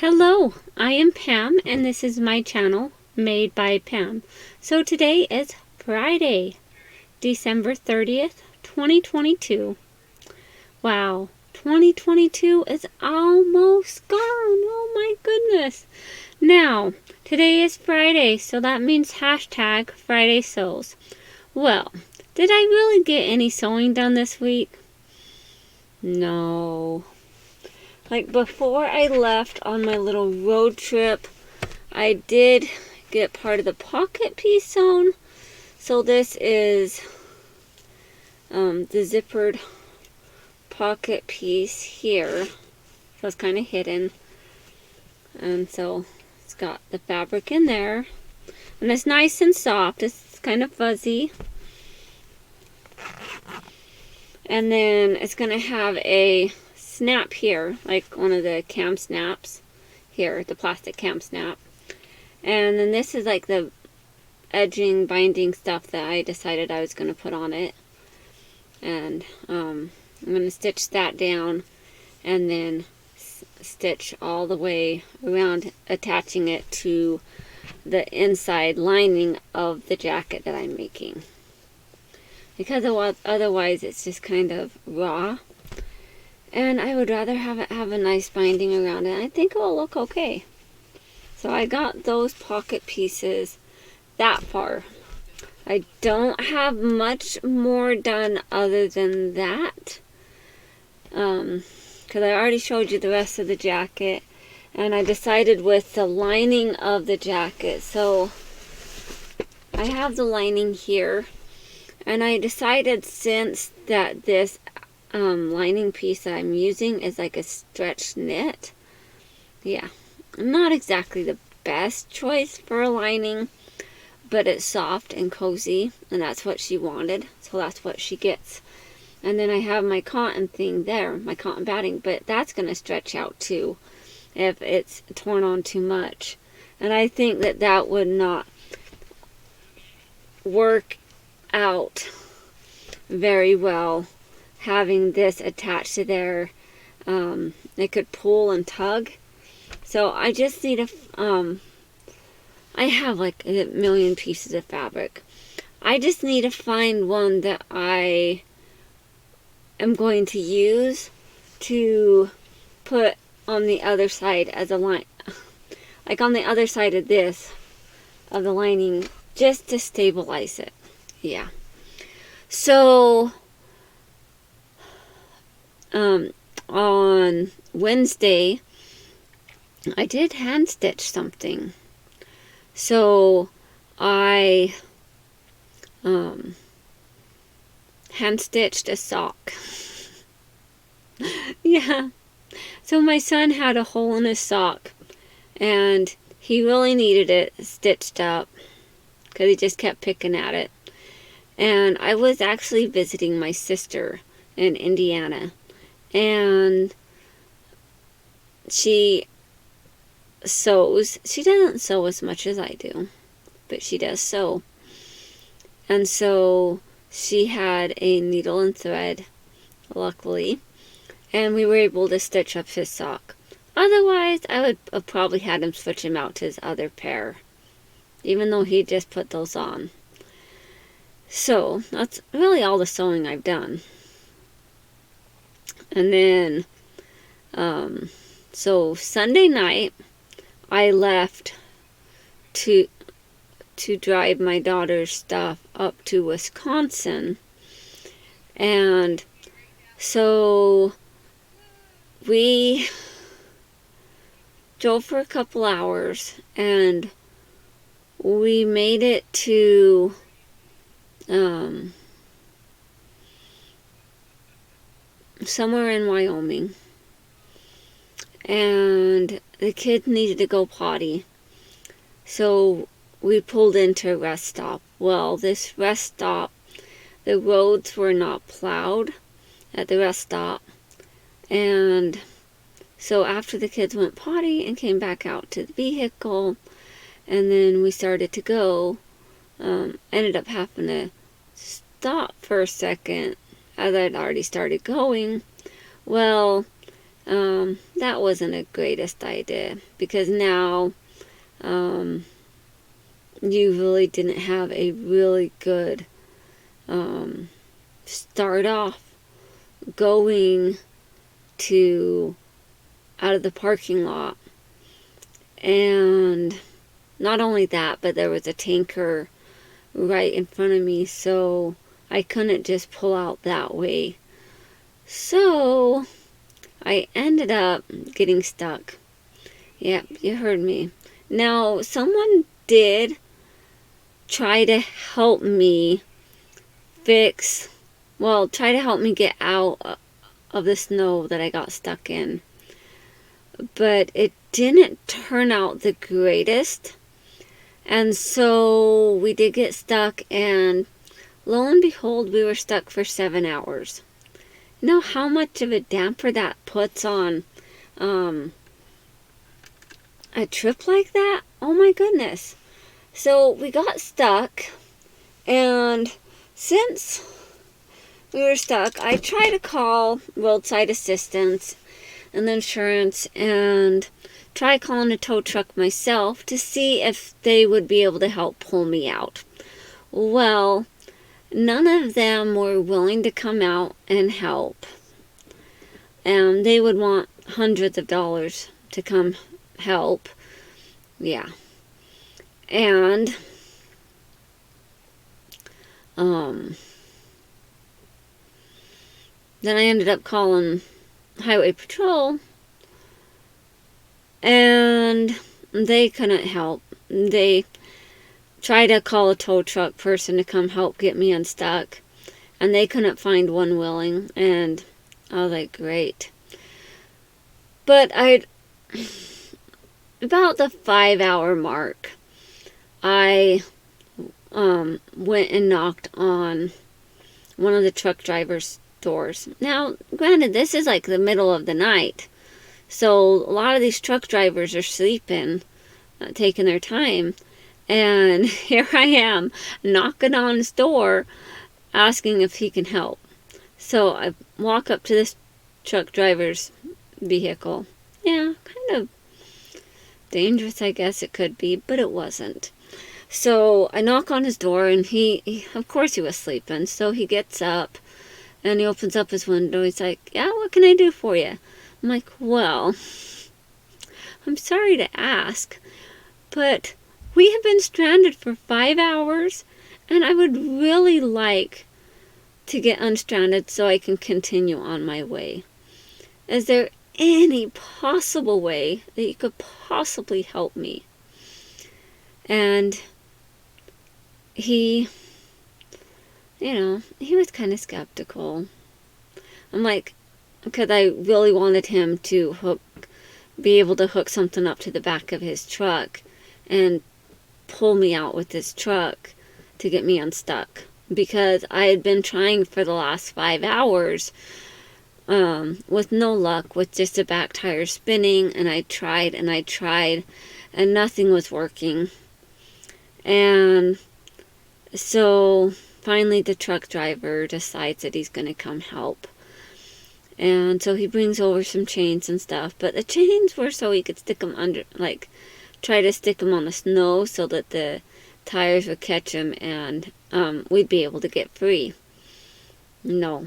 Hello, I am Pam and this is my channel, Made by Pam. So today is Friday, December 30th, 2022. Wow, 2022 is almost gone. Oh my goodness. Now, today is Friday, so that means hashtag Friday Sews. Well, did I really get any sewing done this week? No. Like before I left on my little road trip, I did get part of the pocket piece sewn. So this is the zippered pocket piece here. So it's kind of hidden. And so it's got the fabric in there. And it's nice and soft. It's kind of fuzzy. And then it's going to have a snap here, like one of the cam snaps here, the plastic cam snap. And then this is like the edging, binding stuff that I decided I was going to put on it. And I'm going to stitch that down and then stitch all the way around, attaching it to the inside lining of the jacket that I'm making. Because otherwise it's just kind of raw. And I would rather have it have a nice binding around it. I think it will look okay. So I got those pocket pieces that far. I don't have much more done other than that. Because I already showed you the rest of the jacket. And I decided with the lining of the jacket. So I have the lining here. And I decided since that this lining piece that I'm using is like a stretch knit. Yeah, not exactly the best choice for a lining, but it's soft and cozy, and that's what she wanted, so that's what she gets. And then I have my cotton thing there, my cotton batting, but that's going to stretch out too if it's torn on too much. And I think that that would not work out very well, having this attached to there. It could pull and tug. So I just need I have like a million pieces of fabric. I just need to find one that I am going to use to put on the other side as a line, like on the other side of this, of the lining, just to stabilize it. Yeah. So on Wednesday, I did hand stitch something. So I hand stitched a sock. Yeah. So my son had a hole in his sock and he really needed it stitched up because he just kept picking at it. And I was actually visiting my sister in Indiana. And she sews. She doesn't sew as much as I do, but she does sew. And so she had a needle and thread, luckily, and we were able to stitch up his sock. Otherwise, I would have probably had him switch him out to his other pair, even though he just put those on. So that's really all the sewing I've done. And then, so Sunday night, I left to drive my daughter's stuff up to Wisconsin. And so we drove for a couple hours and we made it to somewhere in Wyoming, and the kid needed to go potty, so we pulled into a rest stop. Well, this rest stop, the roads were not plowed at the rest stop, and so after the kids went potty and came back out to the vehicle, and then we started to go, ended up having to stop for a second as I'd already started going. Well, That wasn't the greatest idea, because now you really didn't have a really good start off going to out of the parking lot. And not only that, but there was a tanker right in front of me, so I couldn't just pull out that way. So I ended up getting stuck. Yep, you heard me. Now, someone did try to help me try to help me get out of the snow that I got stuck in. But it didn't turn out the greatest. And so we did get stuck, and lo and behold, we were stuck for 7 hours. You know how much of a damper that puts on a trip like that? Oh my goodness. So we got stuck, and since we were stuck, I tried to call roadside assistance and the insurance and try calling a tow truck myself to see if they would be able to help pull me out. Well, none of them were willing to come out and help. And they would want hundreds of dollars to come help. Yeah. And then I ended up calling Highway Patrol, and they couldn't help. They tried to call a tow truck person to come help get me unstuck, and they couldn't find one willing, and I was like, great. But about the 5-hour mark, I went and knocked on one of the truck drivers' doors. Now, granted, this is like the middle of the night, so a lot of these truck drivers are sleeping, taking their time, and here I am knocking on his door asking if he can help. So I walk up to this truck driver's vehicle. Yeah, kind of dangerous, I guess it could be, but it wasn't. So I knock on his door, and he of course he was sleeping, so he gets up and he opens up his window. He's like, yeah, what can I do for you? I'm like, well, I'm sorry to ask, but we have been stranded for 5 hours, and I would really like to get unstranded so I can continue on my way. Is there any possible way that you could possibly help me? And he was kind of skeptical. I'm like, because I really wanted him to be able to hook something up to the back of his truck and pull me out with his truck to get me unstuck. Because I had been trying for the last 5 hours with no luck, with just the back tire spinning, and I tried and nothing was working. And so finally the truck driver decides that he's going to come help. And so he brings over some chains and stuff, but the chains were so he could stick them under, like try to stick them on the snow so that the tires would catch him and we'd be able to get free. No.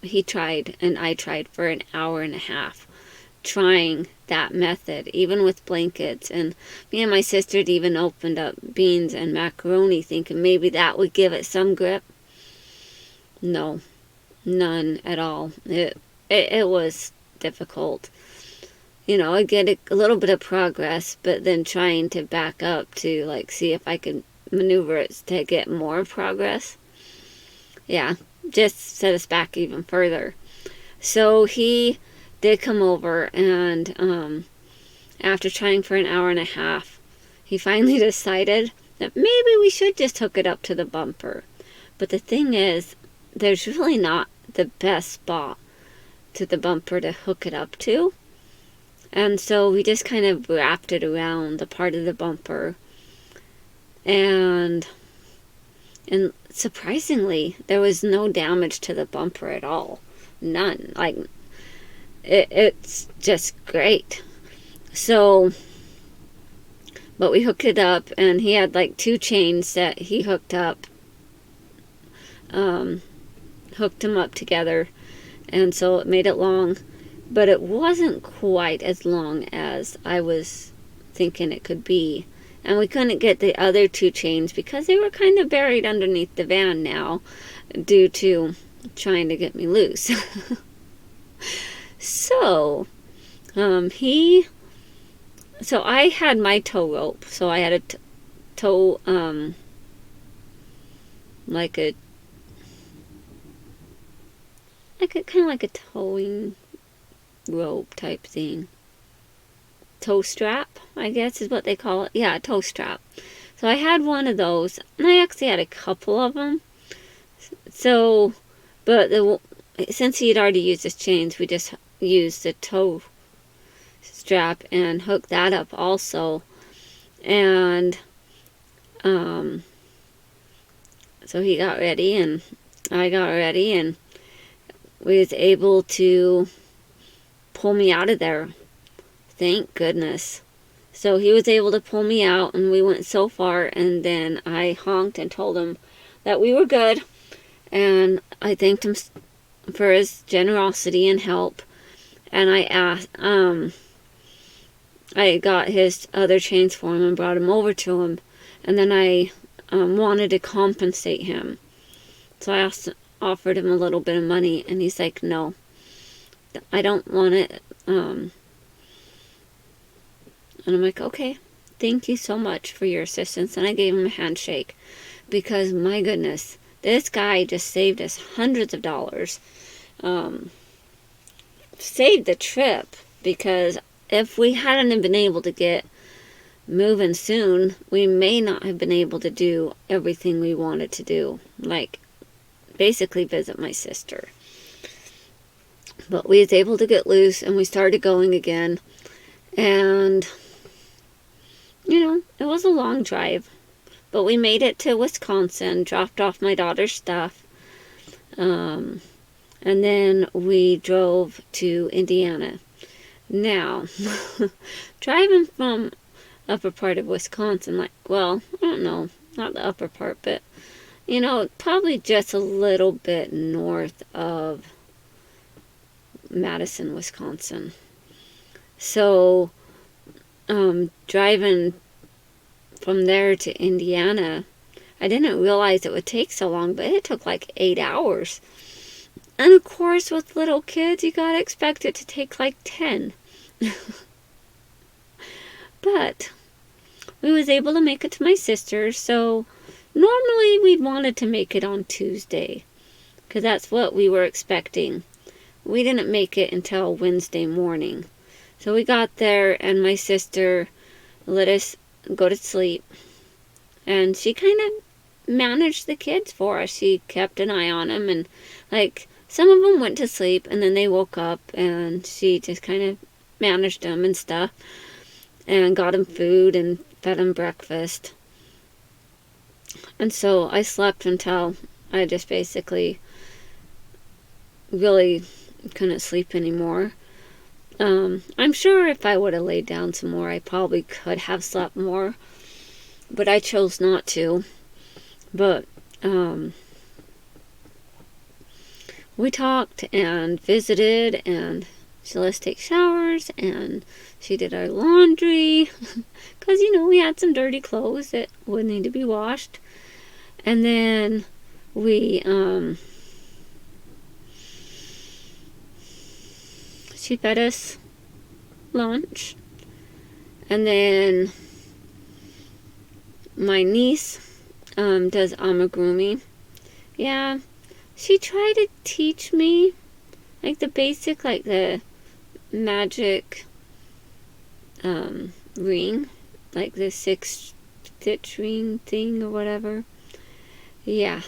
He tried, and I tried for an hour and a half trying that method, even with blankets. And me and my sister had even opened up beans and macaroni thinking maybe that would give it some grip. No, none at all. It was difficult. I get a little bit of progress, but then trying to back up to like see if I could maneuver it to get more progress. Yeah, just set us back even further. So he did come over, and after trying for an hour and a half, he finally decided that maybe we should just hook it up to the bumper. But the thing is, there's really not the best spot to the bumper to hook it up to. And so we just kind of wrapped it around the part of the bumper. And surprisingly, there was no damage to the bumper at all. None. Like, it's just great. So, but we hooked it up, and he had like 2 chains that he hooked up, hooked them up together, and so it made it long, but it wasn't quite as long as I was thinking it could be. And we couldn't get the other 2 chains because they were kind of buried underneath the van now due to trying to get me loose. So, so I had my tow rope. So I had a tow, like a kind of like a towing rope type thing. Tow strap, I guess is what they call it. Yeah, a tow strap. So I had one of those, and I actually had a couple of them. So, but since he had already used his chains, we just used the tow strap and hooked that up also. And so he got ready, and I got ready, and we was able to pull me out of there. Thank goodness. So he was able to pull me out, and we went so far, and then I honked and told him that we were good, and I thanked him for his generosity and help. And I asked, I got his other chains for him and brought him over to him, and then I wanted to compensate him. So I offered him a little bit of money, and he's like, no, I don't want it. And I'm like, okay, thank you so much for your assistance. And I gave him a handshake because, my goodness, this guy just saved us hundreds of dollars. Saved the trip, because if we hadn't been able to get moving soon, we may not have been able to do everything we wanted to do. Like, basically visit my sister. But we was able to get loose, and we started going again. And you know, it was a long drive, but we made it to Wisconsin, dropped off my daughter's stuff, and then we drove to Indiana. Now, driving from upper part of Wisconsin, like, well, I don't know, not the upper part, but, you know, probably just a little bit north of Madison, Wisconsin. So, driving from there to Indiana, I didn't realize it would take so long, but it took like 8 hours. And of course, with little kids, you gotta expect it to take like 10. But we was able to make it to my sister's, so normally we wanted to make it on Tuesday, because that's what we were expecting. We didn't make it until Wednesday morning. So we got there, and my sister let us go to sleep. And she kind of managed the kids for us. She kept an eye on them, and like some of them went to sleep, and then they woke up, and she just kind of managed them and stuff, and got them food and fed them breakfast. And so I slept until I just basically really couldn't sleep anymore. I'm sure if I would have laid down some more, I probably could have slept more, but I chose not to. But we talked and visited, and she let us take showers, and she did our laundry, because, you know, we had some dirty clothes that would need to be washed. And then we, she fed us lunch. And then my niece does amigurumi. Yeah, she tried to teach me like the basic, like the magic ring, like the 6-stitch ring thing or whatever. Yeah,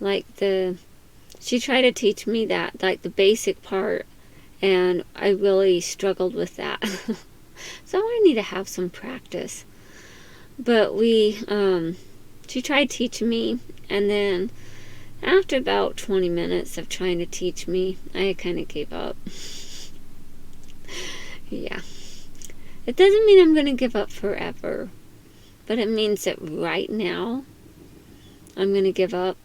like she tried to teach me that, like the basic part, and I really struggled with that. So I need to have some practice. But she tried teaching me, and then After about 20 minutes of trying to teach me, I kind of gave up. Yeah. It doesn't mean I'm going to give up forever, but it means that right now I'm going to give up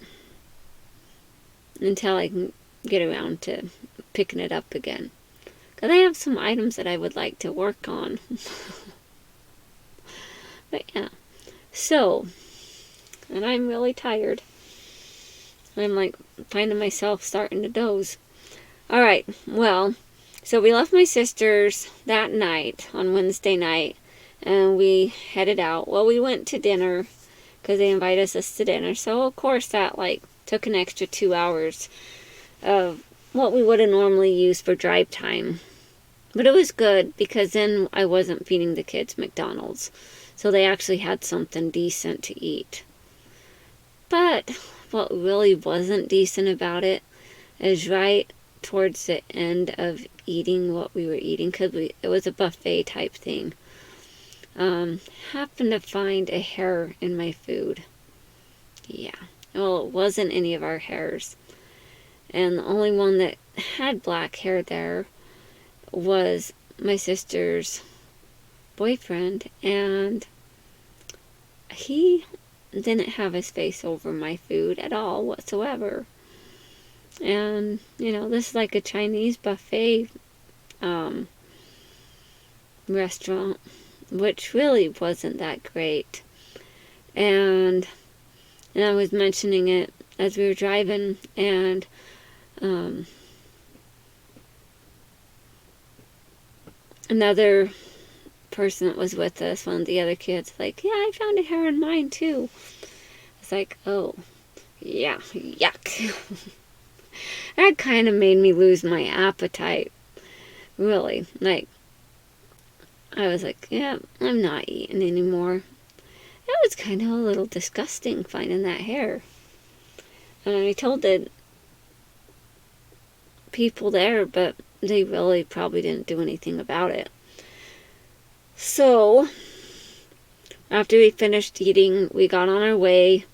until I can get around to picking it up again. Because I have some items that I would like to work on. But yeah. So, and I'm really tired. I'm like finding myself starting to doze. Alright, well, so we left my sister's that night, on Wednesday night, and we headed out. Well, we went to dinner, because they invited us to dinner. So, of course, that, like, took an extra 2 hours of what we would have normally used for drive time. But it was good, because then I wasn't feeding the kids McDonald's. So they actually had something decent to eat. But what really wasn't decent about it is right towards the end of eating what we were eating, because it was a buffet type thing. Happened to find a hair in my food. Yeah. Well, it wasn't any of our hairs. And the only one that had black hair there was my sister's boyfriend, and he didn't have his face over my food at all whatsoever. And, you know, this is like a Chinese buffet restaurant, which really wasn't that great. And I was mentioning it as we were driving, and another person that was with us, one of the other kids, like, yeah, I found a hair in mine too. It's like, oh, yeah, yuck. That kind of made me lose my appetite, really. Like, I was like, yeah, I'm not eating anymore. It was kind of a little disgusting finding that hair. And I told the people there, but they really probably didn't do anything about it. So, after we finished eating, we got on our way,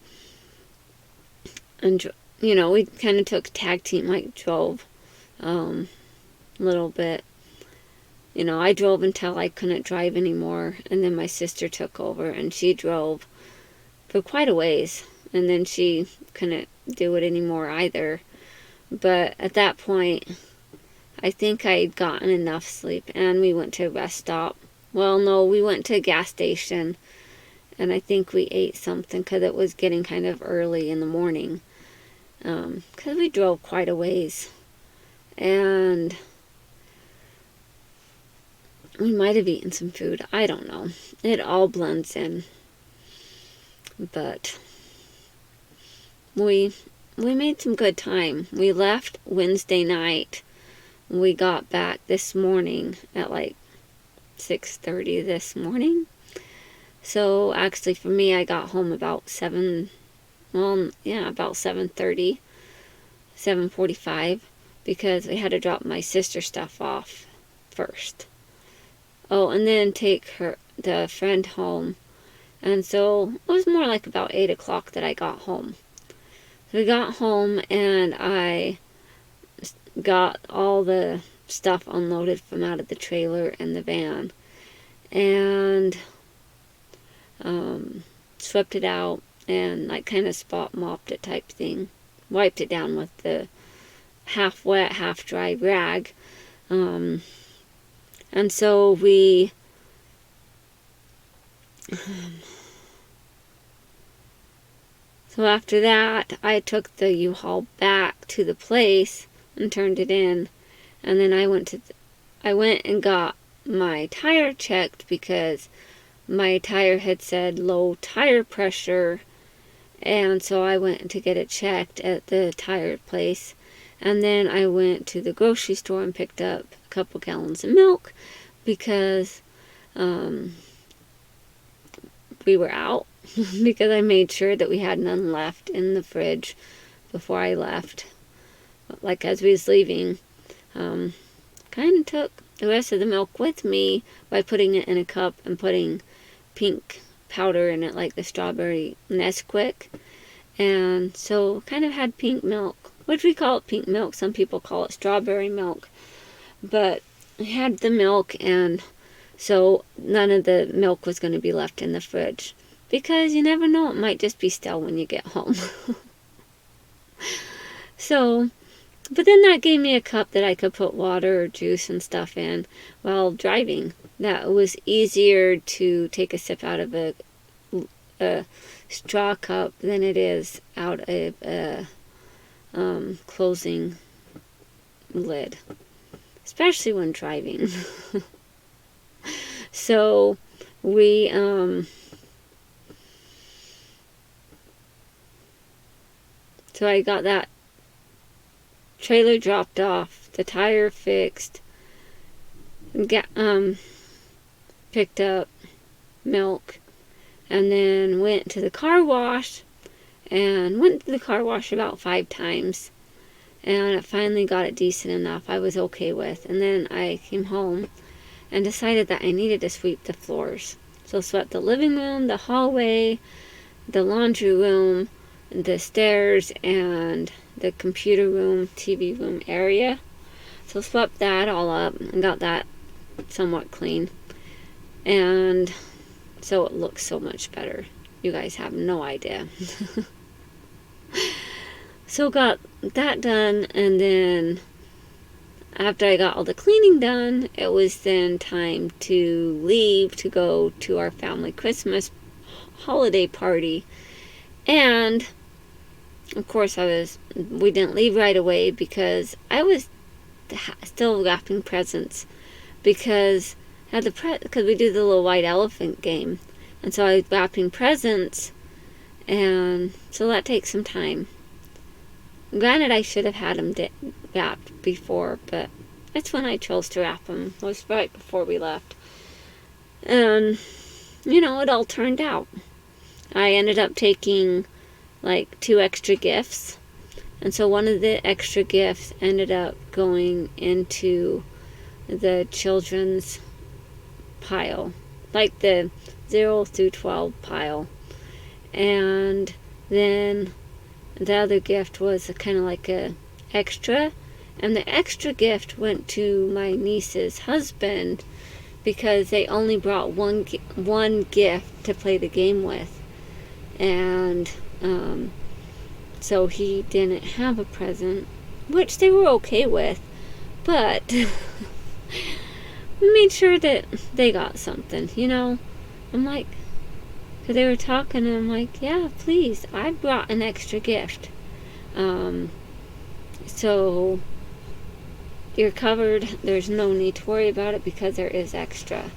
and, you know, we kind of took tag team, like, drove a little bit. You know, I drove until I couldn't drive anymore, and then my sister took over, and she drove for quite a ways, and then she couldn't do it anymore either. But at that point, I think I'd gotten enough sleep, and we went to a rest stop. Well, no, we went to a gas station, and I think we ate something, because it was getting kind of early in the morning, because we drove quite a ways, and we might have eaten some food. I don't know. It all blends in. But we made some good time. We left Wednesday night. We got back this morning at like 6:30 this morning. So actually for me, I got home about 7:30, 7:45, because I had to drop my sister's stuff off first. Oh, and then take the friend home. And so it was more like about 8 o'clock that I got home. So we got home, and I got all the stuff unloaded from out of the trailer and the van, and swept it out, and like kind of spot mopped it type thing. Wiped it down with the half wet, half dry rag. And so we so after that, I took the U-Haul back to the place and turned it in. And then I went and got my tire checked, because my tire had said low tire pressure. And so I went to get it checked at the tire place. And then I went to the grocery store and picked up a couple gallons of milk, because we were out, because I made sure that we had none left in the fridge before I left. Like as we was leaving, kind of took the rest of the milk with me by putting it in a cup and putting pink powder in it, like the strawberry Nesquik, And so kind of had pink milk, which we call it pink milk. Some people call it strawberry milk. But I had the milk, and so none of the milk was going to be left in the fridge. Because you never know, it might just be stale when you get home. So, but then that gave me a cup that I could put water or juice and stuff in while driving. That was easier to take a sip out of a straw cup than it is out of a closing lid, especially when driving. So we so I got that trailer dropped off, the tire fixed, picked up milk, and then went to the car wash, and went to the car wash about 5 times, and I finally got it decent enough I was okay with. And then I came home and decided that I needed to sweep the floors. So swept the living room, the hallway, the laundry room, the stairs, and the computer room, TV room area. So swept that all up and got that somewhat clean. And so it looks so much better. You guys have no idea. So got that done, and then after I got all the cleaning done, it was then time to leave to go to our family Christmas holiday party. And of course we didn't leave right away because I was still wrapping presents, because we do the little white elephant game, and so I was wrapping presents, and so that takes some time. Granted, I should have had them wrapped before, but that's when I chose to wrap them. It was right before we left. And, it all turned out. I ended up taking, 2 extra gifts. And so one of the extra gifts ended up going into the children's pile. Like the 0 through 12 pile. And then the other gift was kind of like a extra, and the extra gift went to my niece's husband because they only brought one gift to play the game with, and so he didn't have a present, which they were okay with, but we made sure that they got something. I'm like, because they were talking, and I'm like, yeah, please, I brought an extra gift. So you're covered. There's no need to worry about it because there is extra.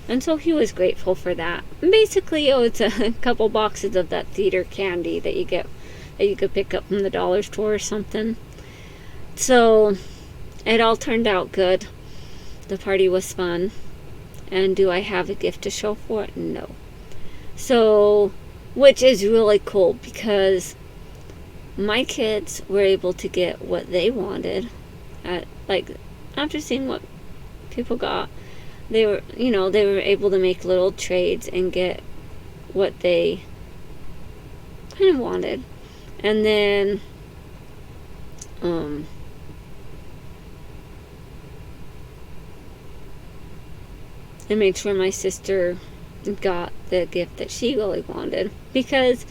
And so he was grateful for that. And basically, it's a couple boxes of that theater candy that you could pick up from the dollar store or something. So it all turned out good. The party was fun. And do I have a gift to show for it? No. So, which is really cool because my kids were able to get what they wanted. After seeing what people got, they were able to make little trades and get what they kind of wanted. And then, I made sure my sister got the gift that she really wanted, because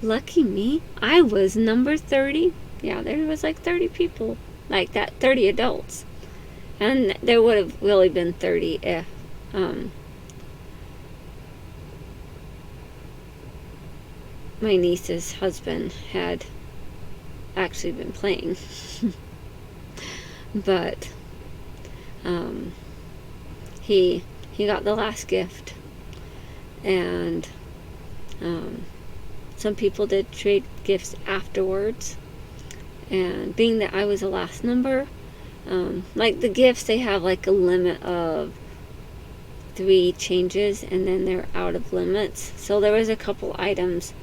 lucky me, I was number 30. Yeah, there was 30 people like that, 30 adults, and there would have really been 30 if my niece's husband had actually been playing. But he got the last gift. And some people did trade gifts afterwards, and being that I was the last number, the gifts, they have a limit of 3 changes, and then they're out of limits. So there was a couple items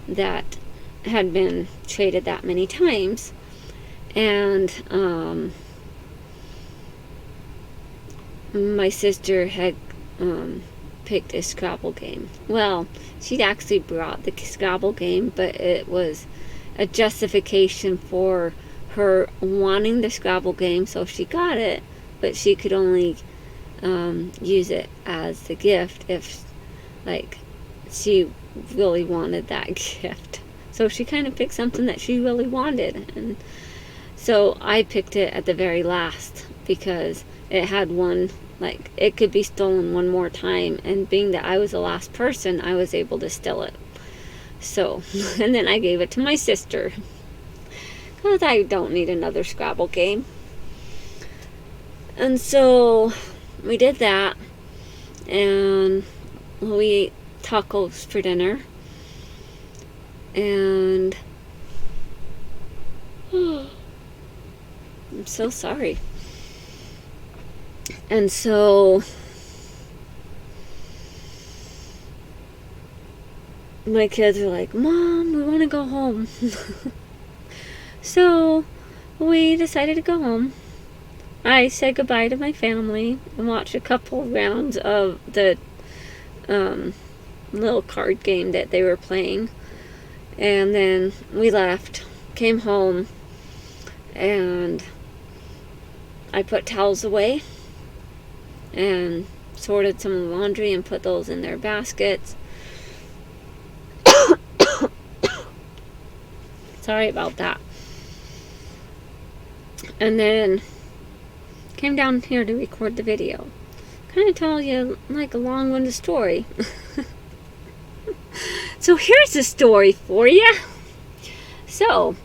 that had been traded that many times, and my sister had picked a Scrabble game. Well, she'd actually brought the Scrabble game, but it was a justification for her wanting the Scrabble game, so she got it, but she could only use it as the gift if, like, she really wanted that gift. So she kind of picked something that she really wanted, and so I picked it at the very last because it had one, like, it could be stolen one more time, and being that I was the last person, I was able to steal it. So, and then I gave it to my sister because I don't need another Scrabble game. And so we did that, and we ate tacos for dinner, and I'm so sorry. And so my kids are like, Mom, we want to go home. So we decided to go home. I said goodbye to my family and watched a couple rounds of the little card game that they were playing. And then we left, came home, and I put towels away and sorted some of the laundry and put those in their baskets. Sorry about that. And then came down here to record the video. Kind of tell you like a long-winded story. So here's the story for you. So,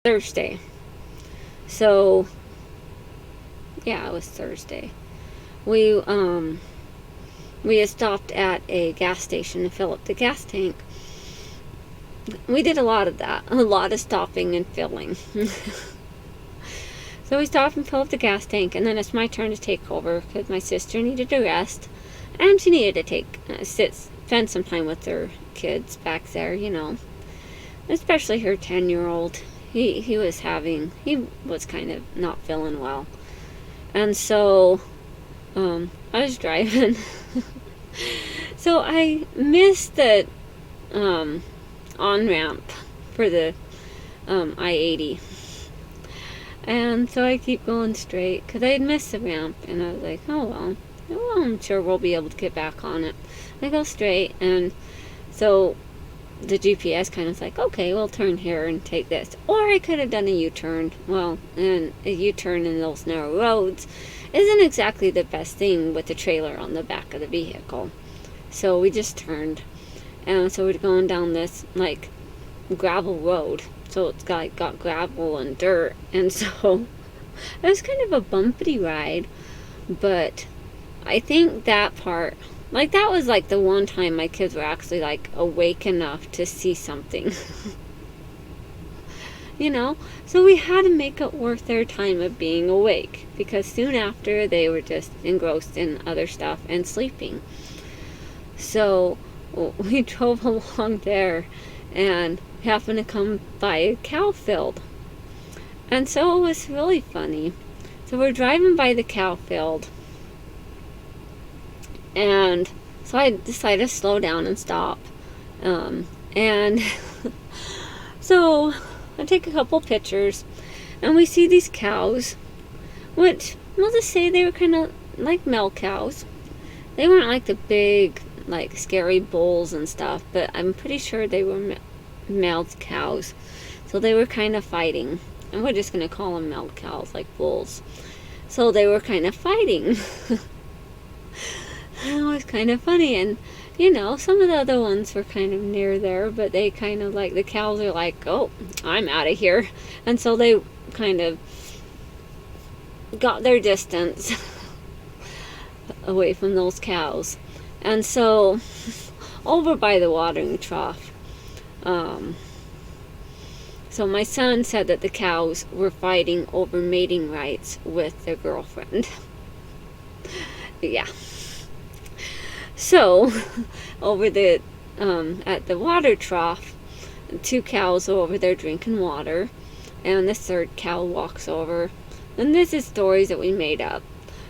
Thursday. So, yeah, it was Thursday. We had stopped at a gas station to fill up the gas tank. We did a lot of that. A lot of stopping and filling. So we stopped and filled up the gas tank, and then it's my turn to take over because my sister needed to rest, and she needed to spend some time with her kids back there, you know. Especially her 10-year-old. He was kind of not feeling well. And so, I was driving. So I missed the on-ramp for the I-80. And so I keep going straight because I had missed the ramp, and I was like, oh well, I'm sure we'll be able to get back on it. I go straight, and so the GPS kind of like, okay, we'll turn here and take this. Or I could have done a U-turn. Well, and a U-turn in those narrow roads isn't exactly the best thing with the trailer on the back of the vehicle. So we just turned, and so we're going down this like gravel road. So it's got gravel and dirt, and so it was kind of a bumpy ride, but I think that part, like, that was like the one time my kids were actually like awake enough to see something. You know, so we had to make it worth their time of being awake, because soon after they were just engrossed in other stuff and sleeping. So we drove along there and happened to come by a cow field. And so it was really funny. So we're driving by the cow field, and so I decided to slow down and stop. And so I take a couple pictures, and we see these cows, which, we'll just say they were kind of like milk cows. They weren't like the big, like, scary bulls and stuff, but I'm pretty sure they were milk cows. So they were kind of fighting, and we're just going to call them milk cows, like bulls. So they were kind of fighting. It was kind of funny, and you know, some of the other ones were kind of near there, but they kind of like, the cows are like, oh, I'm out of here. And so they kind of got their distance away from those cows. And so over by the watering trough, so my son said that the cows were fighting over mating rights with their girlfriend. Yeah. So, over the, at the water trough, 2 cows are over there drinking water, and the 3rd cow walks over. And this is stories that we made up.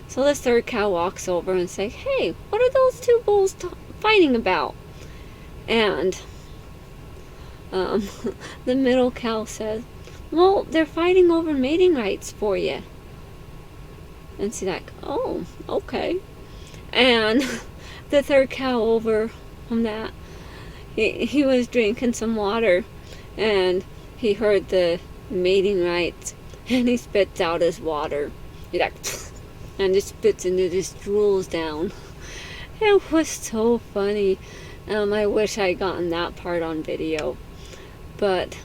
So this third cow walks over and says, "Hey, what are those two bulls fighting about?" And the middle cow says, "Well, they're fighting over mating rights for you." And she's like, "Oh, okay." And the third cow over from that, he was drinking some water, and he heard the mating rights, and he spits out his water. He's like, and just spits and it just drools down. It was so funny. I wish I'd gotten that part on video. But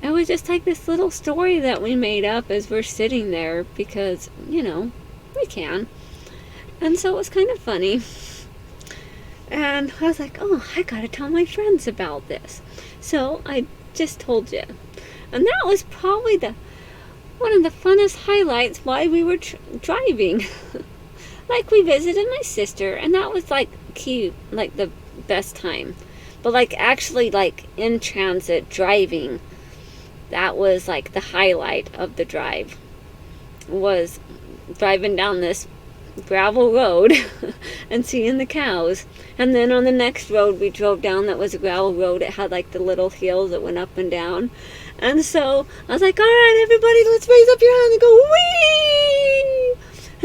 it was just like this little story that we made up as we're sitting there because, you know, we can. And so it was kind of funny. And I was like, oh, I gotta tell my friends about this. So I just told you. And that was probably one of the funnest highlights while we were driving. Like, we visited my sister, and that was like cute, like the best time. But like actually like in transit driving, that was like the highlight of the drive, was driving down this gravel road and seeing the cows. And then on the next road we drove down that was a gravel road. It had like the little hills that went up and down. And so I was like, all right, everybody, let's raise up your hand and go, whee!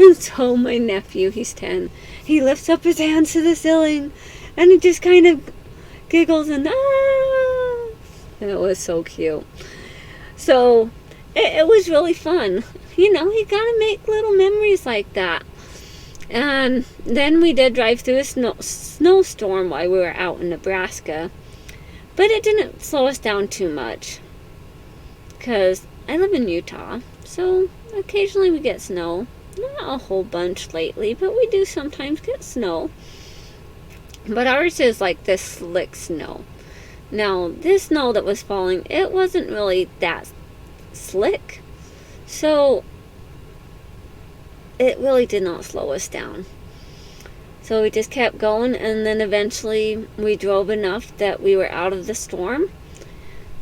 And so my nephew, he's 10, he lifts up his hands to the ceiling and he just kind of giggles and ah! It was so cute. So it was really fun. You know, you gotta make little memories like that. And then we did drive through a snowstorm while we were out in Nebraska. But it didn't slow us down too much, because I live in Utah, so occasionally we get snow. Not a whole bunch lately, but we do sometimes get snow. But ours is like this slick snow. Now, this snow that was falling, it wasn't really that slick. So it really did not slow us down. So we just kept going, and then eventually we drove enough that we were out of the storm.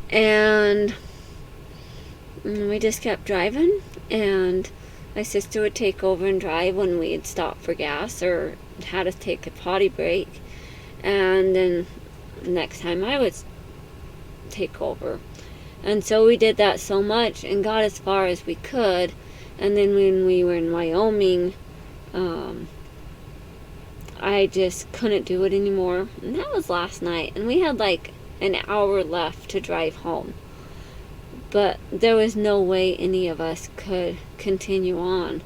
And we just kept driving, and my sister would take over and drive when we'd stop for gas or had to take a potty break. And then next time I would take over. And so we did that so much and got as far as we could. And then when we were in Wyoming, I just couldn't do it anymore. And that was last night. And we had like an hour left to drive home. But there was no way any of us could continue on.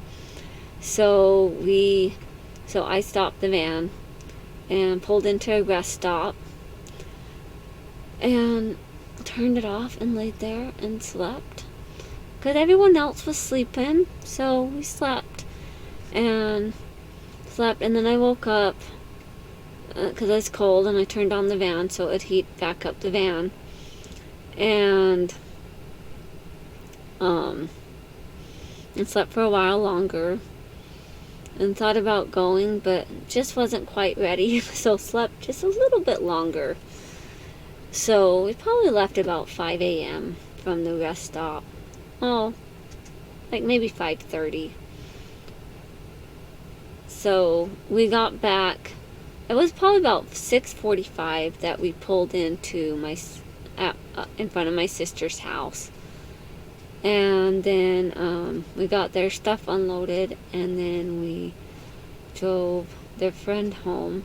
So I stopped the van and pulled into a rest stop and turned it off and laid there and slept. Because everyone else was sleeping, so we slept. And then I woke up because I was cold, and I turned on the van so it'd heat back up the van. And slept for a while longer and thought about going, but just wasn't quite ready, so slept just a little bit longer. So we probably left about 5 a.m. from the rest stop. Oh, like maybe 5:30. So we got back. It was probably about 6:45 that we pulled into in front of my sister's house. And then we got their stuff unloaded, and then we drove their friend home,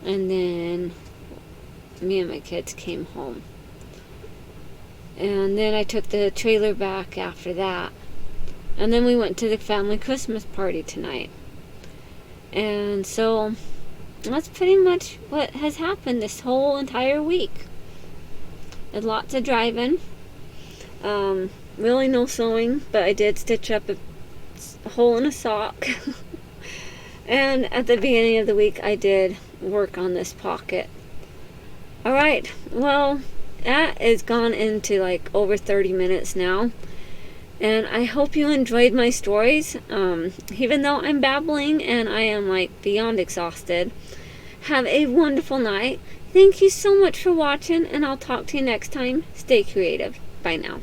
and then me and my kids came home. And then I took the trailer back after that, and then we went to the family Christmas party tonight. And so that's pretty much what has happened this whole entire week. And lots of driving. Really no sewing, but I did stitch up a hole in a sock. And at the beginning of the week I did work on this pocket. Alright, well, that is gone into like over 30 minutes now. And I hope you enjoyed my stories, even though I'm babbling and I am like beyond exhausted. Have a wonderful night. Thank you so much for watching, and I'll talk to you next time. Stay creative. Bye now.